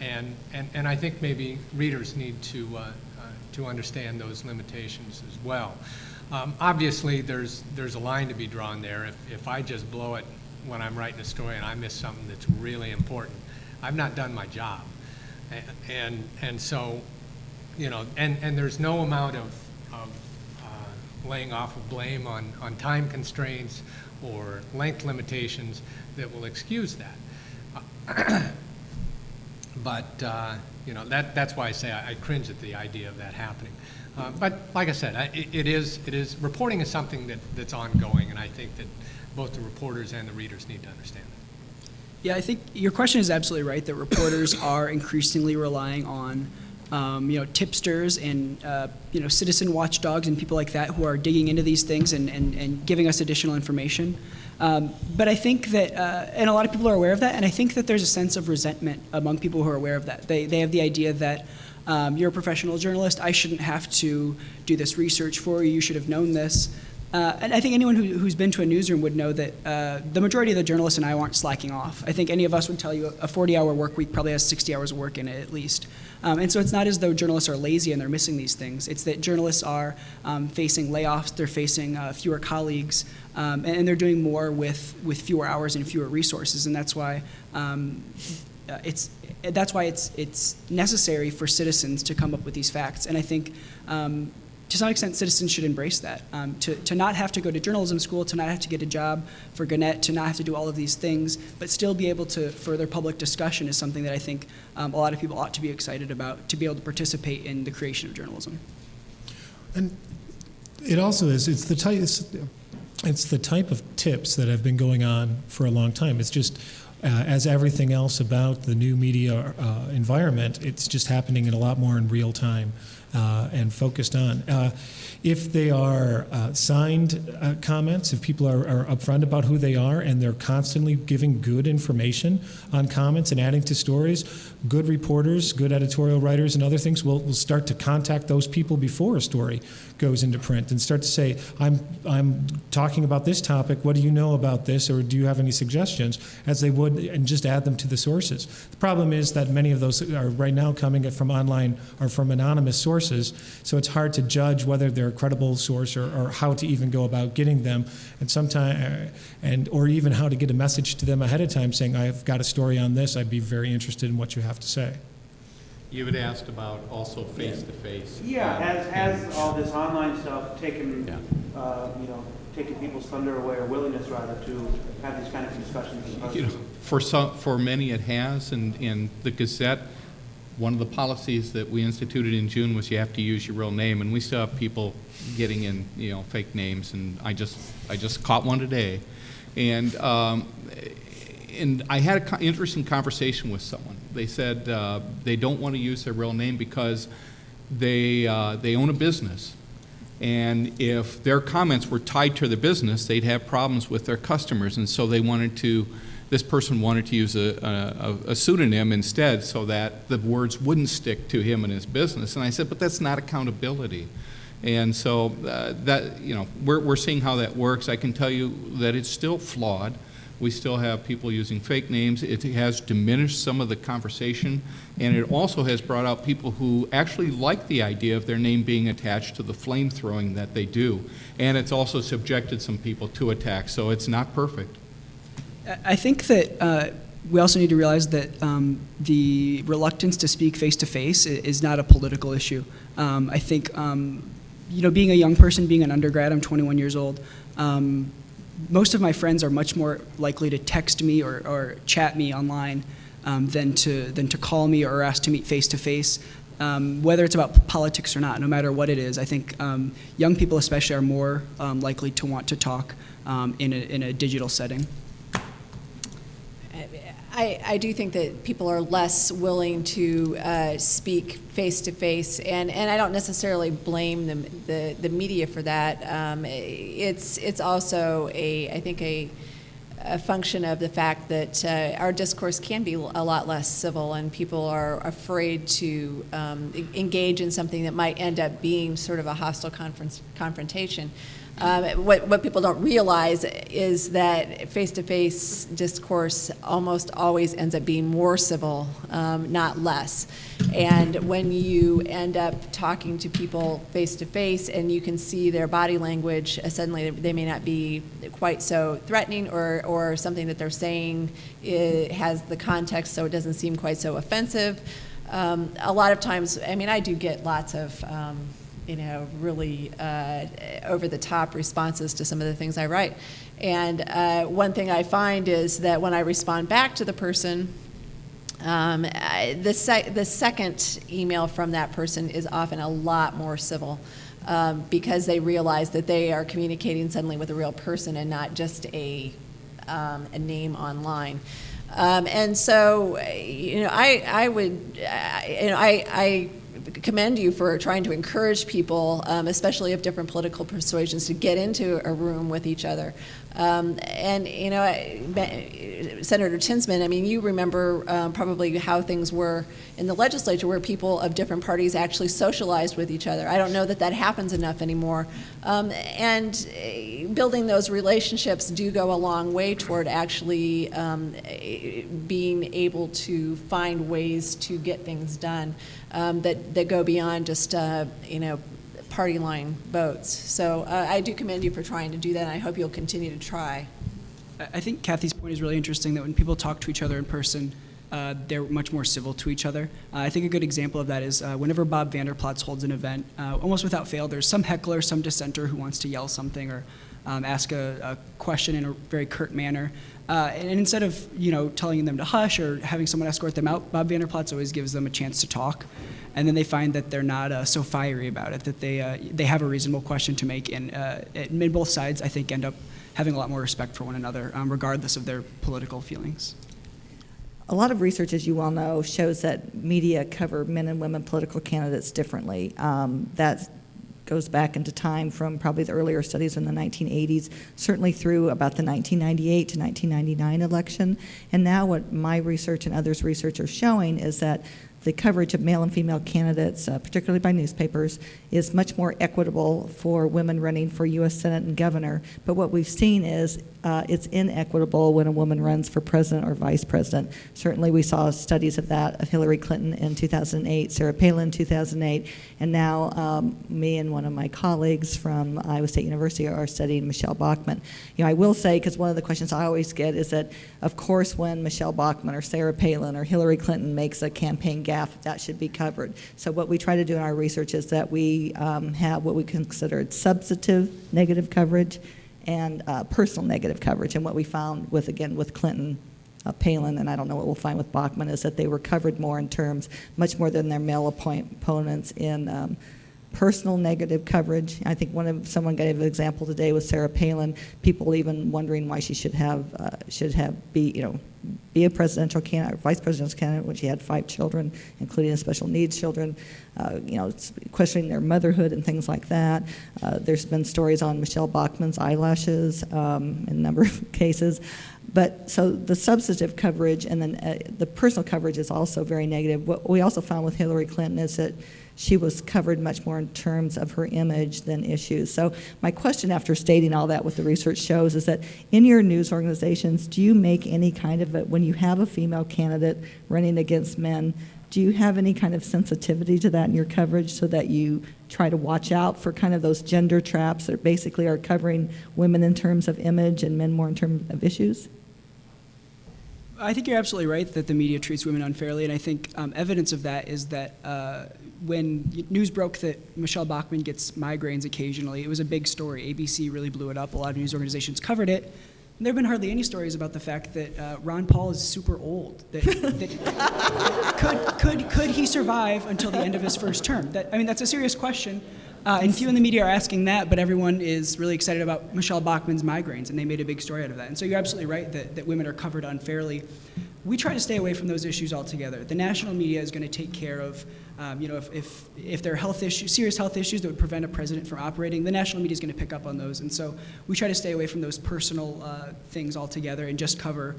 And I think maybe readers need to understand those limitations as well. Obviously, there's a line to be drawn there. If I just blow it when I'm writing a story and I miss something that's really important, I've not done my job, and so, and there's no amount of laying off of blame on time constraints or length limitations that will excuse that. But that's why I say I cringe at the idea of that happening. But like I said, it is reporting is something that's ongoing, and I think that both the reporters and the readers need to understand that. Yeah, I think your question is absolutely right, that reporters are increasingly relying on tipsters and citizen watchdogs and people like that who are digging into these things and giving us additional information. But I think that, and a lot of people are aware of that, and I think that there's a sense of resentment among people who are aware of that. They have the idea that you're a professional journalist, I shouldn't have to do this research for you, you should have known this. And I think anyone who's been to a newsroom would know that the majority of the journalists and I aren't slacking off. I think any of us would tell you a 40-hour work week probably has 60 hours of work in it at least. And so it's not as though journalists are lazy and they're missing these things. It's that journalists are facing layoffs, they're facing fewer colleagues, and they're doing more with fewer hours and fewer resources. And that's why it's necessary for citizens to come up with these facts. And I think to some extent, citizens should embrace that. To not have to go to journalism school, to not have to get a job for Gannett, to not have to do all of these things, but still be able to further public discussion is something that I think a lot of people ought to be excited about, to be able to participate in the creation of journalism. And it also is, it's the type of tips that have been going on for a long time. It's just, as everything else about the new media environment, it's just happening in a lot more in real time and focused on. If they are signed comments, if people are upfront about who they are and they're constantly giving good information on comments and adding to stories, good reporters, good editorial writers and other things will start to contact those people before a story goes into print and start to say, I'm talking about this topic, what do you know about this, or do you have any suggestions, as they would, and just add them to the sources. The problem is that many of those are right now coming from online or from anonymous sources, so it's hard to judge whether they're a credible source or how to even go about getting them, and sometimes, or even how to get a message to them ahead of time saying, I've got a story on this, I'd be very interested in what you have to say. You had asked about also face-to-face. Yeah, has all this online stuff taken, taken people's thunder away, or willingness rather, to have these kind of discussions in person? For many it has, and in the Gazette, one of the policies that we instituted in June was you have to use your real name, and we still have people getting in, fake names, and I just caught one today, and I had an interesting conversation with someone. They said they don't want to use their real name because they own a business, and if their comments were tied to the business, they'd have problems with their customers, and so this person wanted to use a pseudonym instead so that the words wouldn't stick to him and his business. And I said, but that's not accountability. And so we're seeing how that works. I can tell you that it's still flawed. We still have people using fake names. It has diminished some of the conversation, and it also has brought out people who actually like the idea of their name being attached to the flame throwing that they do. And it's also subjected some people to attacks, so it's not perfect. I think that we also need to realize that the reluctance to speak face-to-face is not a political issue. I think, being a young person, being an undergrad, I'm 21 years old, most of my friends are much more likely to text me or chat me online than to call me or ask to meet face-to-face, whether it's about politics or not, no matter what it is. I think young people especially are more likely to want to talk in a digital setting. I do think that people are less willing to speak face-to-face, and I don't necessarily blame the media for that. It's also I think a function of the fact that our discourse can be a lot less civil, and people are afraid to engage in something that might end up being sort of a hostile confrontation. What people don't realize is that face-to-face discourse almost always ends up being more civil, not less. And when you end up talking to people face-to-face and you can see their body language, suddenly they may not be quite so threatening, or something that they're saying has the context so it doesn't seem quite so offensive. A lot of times, I do get lots of really over-the-top responses to some of the things I write. And one thing I find is that when I respond back to the person, the second email from that person is often a lot more civil, because they realize that they are communicating suddenly with a real person and not just a name online. And so, I commend you for trying to encourage people, especially of different political persuasions, to get into a room with each other. Senator Tinsman, you remember probably how things were in the legislature, where people of different parties actually socialized with each other. I don't know that happens enough anymore. And building those relationships do go a long way toward actually being able to find ways to get things done that go beyond just party line votes. So I do commend you for trying to do that, and I hope you'll continue to try. I think Kathie's point is really interesting, that when people talk to each other in person, they're much more civil to each other. I think a good example of that is whenever Bob Vanderplatz holds an event, almost without fail, there's some heckler, some dissenter who wants to yell something or ask a question in a very curt manner. And instead of telling them to hush or having someone escort them out, Bob Vanderplatz always gives them a chance to talk. And then they find that they're not so fiery about it, that they have a reasonable question to make. And both sides, I think, end up having a lot more respect for one another, regardless of their political feelings. A lot of research, as you well know, shows that media cover men and women political candidates differently. That goes back into time from probably the earlier studies in the 1980s, certainly through about the 1998 to 1999 election. And now what my research and others' research are showing is that the coverage of male and female candidates, particularly by newspapers, is much more equitable for women running for U.S. Senate and governor. But what we've seen is it's inequitable when a woman runs for president or vice president. Certainly we saw studies of that, of Hillary Clinton in 2008, Sarah Palin in 2008, and now me and one of my colleagues from Iowa State University are studying Michelle Bachmann. I will say, because one of the questions I always get is that, of course, when Michelle Bachmann or Sarah Palin or Hillary Clinton makes a campaign gaffe, that should be covered. So what we try to do in our research is that we have what we consider substantive negative coverage and personal negative coverage. And what we found with Clinton, Palin, and I don't know what we'll find with Bachmann, is that they were covered more in terms, much more than their male opponents in personal negative coverage. I think someone gave an example today with Sarah Palin, people even wondering why she should be a presidential candidate, or vice presidential candidate, when she had 5 children, including special needs children, questioning their motherhood and things like that. There's been stories on Michelle Bachmann's eyelashes in a number of cases. But so the substantive coverage and then the personal coverage is also very negative. What we also found with Hillary Clinton is that she was covered much more in terms of her image than issues. So my question, after stating all that, what the research shows, is that in your news organizations, do you make any kind of when you have a female candidate running against men, do you have any kind of sensitivity to that in your coverage so that you try to watch out for kind of those gender traps that basically are covering women in terms of image and men more in terms of issues? I think you're absolutely right that the media treats women unfairly, and I think evidence of that is that when news broke that Michelle Bachmann gets migraines occasionally, it was a big story. ABC really blew it up. A lot of news organizations covered it. And there have been hardly any stories about the fact that Ron Paul is super old. That could he survive until the end of his first term? That's a serious question. And few in the media are asking that, but everyone is really excited about Michelle Bachmann's migraines, and they made a big story out of that. And so you're absolutely right that women are covered unfairly. We try to stay away from those issues altogether. The national media is going to take care of, if there are health issues, serious health issues that would prevent a president from operating, the national media is going to pick up on those. And so we try to stay away from those personal things altogether and just cover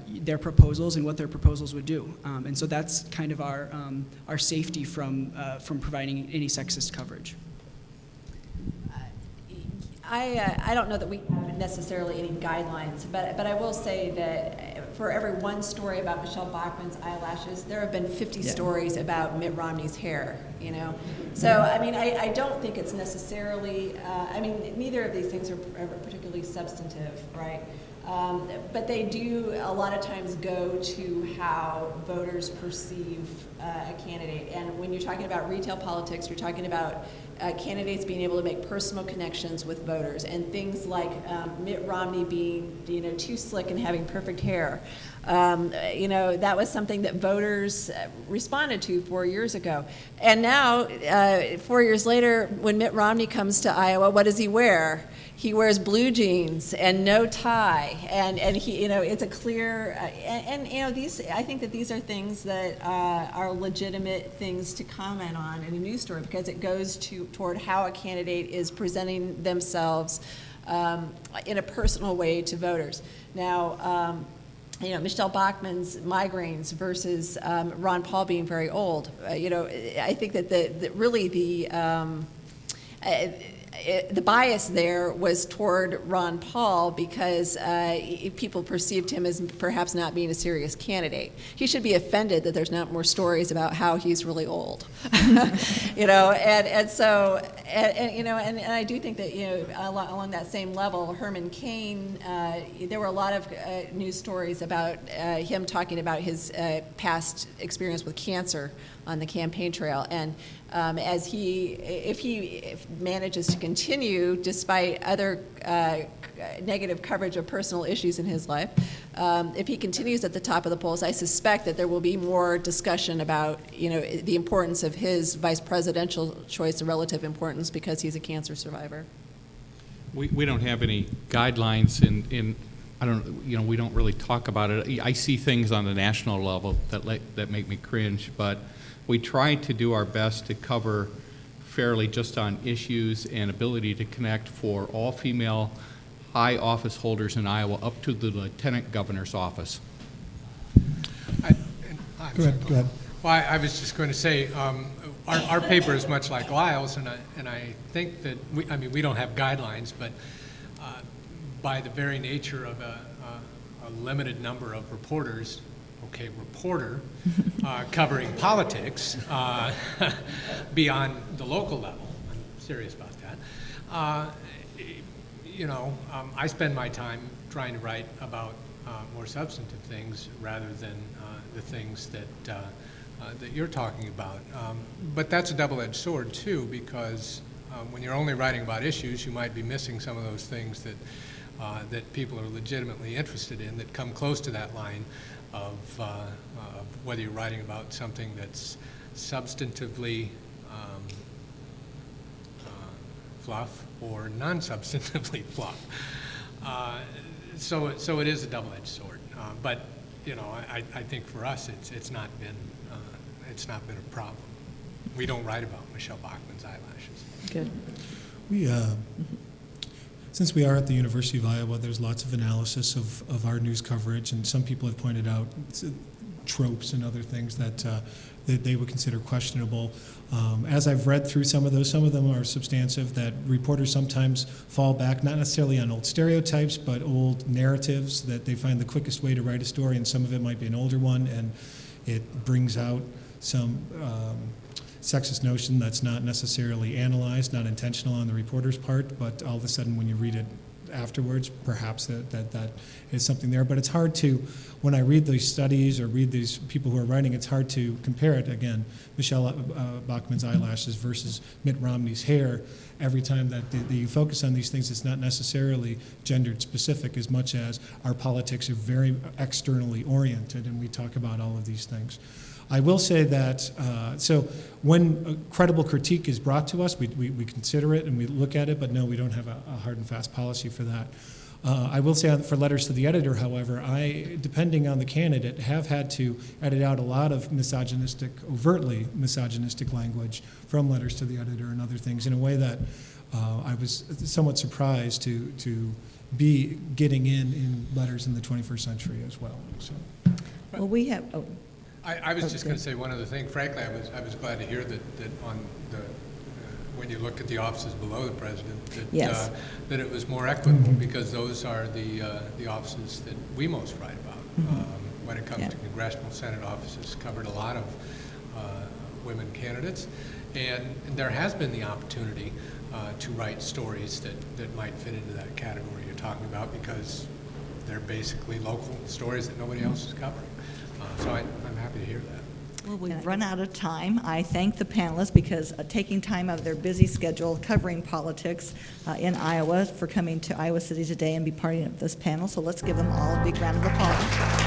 their proposals and what their proposals would do. And so that's kind of our safety from providing any sexist coverage. I don't know that we have necessarily any guidelines, but I will say that for every one story about Michelle Bachmann's eyelashes, there have been 50 stories about Mitt Romney's hair, So, I don't think it's necessarily, neither of these things are particularly substantive, right? But they do a lot of times go to how voters perceive a candidate. And when you're talking about retail politics, you're talking about candidates being able to make personal connections with voters, and things like Mitt Romney being, too slick and having perfect hair. That was something that voters responded to 4 years ago. And now, 4 years later, when Mitt Romney comes to Iowa, what does he wear? He wears blue jeans and no tie, and he, it's a clear, these, I think that these are things that are legitimate things to comment on in a news story, because it goes toward how a candidate is presenting themselves in a personal way to voters. Now, Michelle Bachmann's migraines versus Ron Paul being very old. I think that the bias there was toward Ron Paul because people perceived him as perhaps not being a serious candidate. He should be offended that there's not more stories about how he's really old, you know. And so you know, and I do think that, you know, along that same level, Herman Cain, there were a lot of news stories about him talking about his past experience with cancer on the campaign trail, and if he manages to continue despite other negative coverage of personal issues in his life, if he continues at the top of the polls, I suspect that there will be more discussion about, you know, the importance of his vice presidential choice, the relative importance, because he's a cancer survivor. We don't have any guidelines in I don't, you know, we don't really talk about it. I see things on the national level that make me cringe, but we try to do our best to cover fairly just on issues and ability to connect for all female high office holders in Iowa up to the lieutenant governor's office. Go ahead. Well, I was just going to say, our paper is much like Lyle's, and I think that we don't have guidelines, but by the very nature of a limited number of reporters, covering politics beyond the local level, I'm serious about that. You know, I spend my time trying to write about more substantive things rather than the things that you're talking about. But that's a double-edged sword too, because when you're only writing about issues, you might be missing some of those things that people are legitimately interested in, that come close to that line of whether you're writing about something that's substantively fluff or non-substantively fluff. So it is a double-edged sword. But you know, I think for us, it's not been a problem. We don't write about Michelle Bachmann's eyelashes. Good. We, since we are at the University of Iowa, there's lots of analysis of our news coverage, and some people have pointed out tropes and other things that they would consider questionable. As I've read through some of them are substantive, that reporters sometimes fall back, not necessarily on old stereotypes, but old narratives, that they find the quickest way to write a story, and some of it might be an older one, and it brings out some sexist notion that's not necessarily analyzed, not intentional on the reporter's part, but all of a sudden when you read it afterwards, perhaps that is something there. But it's hard to, when I read these studies or read these people who are writing, it's hard to compare it, again, Michelle Bachmann's eyelashes versus Mitt Romney's hair. Every time that you focus on these things, it's not necessarily gendered specific as much as our politics are very externally oriented, and we talk about all of these things. I will say that, so when a credible critique is brought to us, we consider it and we look at it, but no, we don't have a hard and fast policy for that. I will say for letters to the editor, however, I, depending on the candidate, have had to edit out a lot of misogynistic, overtly misogynistic language from letters to the editor and other things in a way that I was somewhat surprised to be getting in letters in the 21st century as well. So. Well, we have, I was just going to say one other thing. Frankly, I was glad to hear that on the when you look at the offices below the president, that yes. That it was more equitable, because those are the offices that we most write about. When it comes to congressional Senate offices, covered a lot of women candidates, and there has been the opportunity to write stories that might fit into that category you're talking about, because they're basically local stories that nobody else is covering. So I'm happy to hear that. Well, we've run out of time. I thank the panelists because taking time out of their busy schedule covering politics in Iowa for coming to Iowa City today and be part of this panel. So let's give them all a big round of applause.